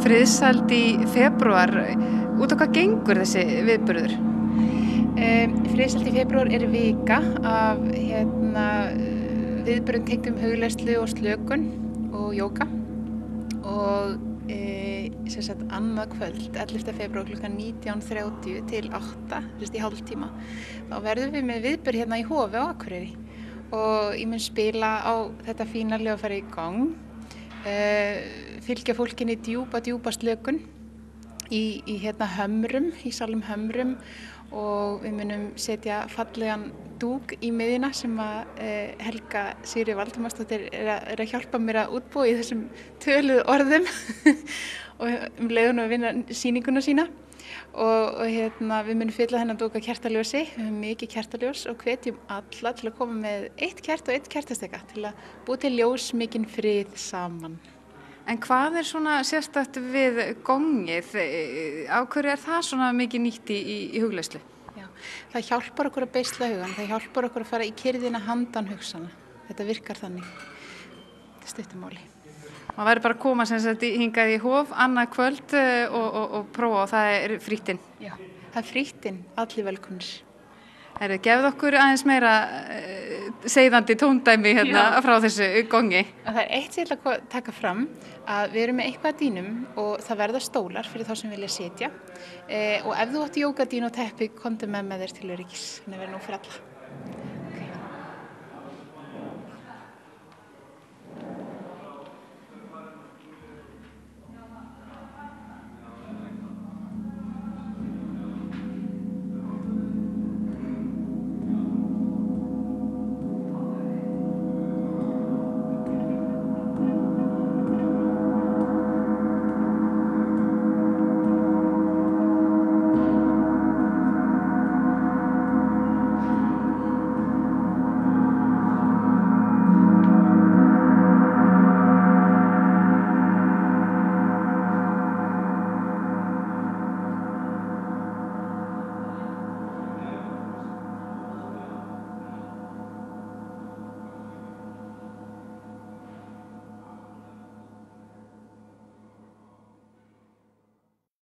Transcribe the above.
Friðsæld í febrúar. Út á hvað gengur þessi viðburður? Friðsæld í febrúar vika af viðburðum tengdum hugleiðslu og slökun og jóga og annað kvöld 11. febrúar klukkan 19:30 til 8 í hálftíma. Þá verðum við með viðburð hérna í Hofi á Akureyri og ég mun spila á þetta fína hljóðfæri í gang, fylgja fólkinni djúpa slökun í hömrum, í salnum Hömrum, og við munum setja fallegan dúk í miðjuna sem að Helga Sigríður Valdimarsdóttir er að hjálpa mér að útbúa í þessum töluðu orðum og leiðum að vinna sýninguna sína og við munum fylla þennan dúk af kertaljósi, við höfum mikið kertaljós og hvetjum alla til að koma með 1 kert og 1 kertasteka til að búa til ljósmikinn frið saman. En hvað svona sérstakt við gongið? Á hverju það svona mikið nýtt í hugleiðslu? Já, það hjálpar okkur að beisla hugann, það hjálpar okkur að fara í kyrrðina handan hugsana. Þetta virkar þannig. Þetta stuttu máli. Maður verður bara að koma hingað í Hof annað kvöld og prófa, og það frítt inn. Já, það frítt inn, allir velkomnir. Gefðu okkur aðeins meira seiðandi tóndæmi frá þessu gongi. Það eitt sem ég ætla að taka fram, að við erum með eitthvað að dýnum og það verða stólar fyrir þá sem vilja sitja, og ef þú átt jógadín og teppi, komdu með þér til öryggis, þannig að vera nú fyrir alla.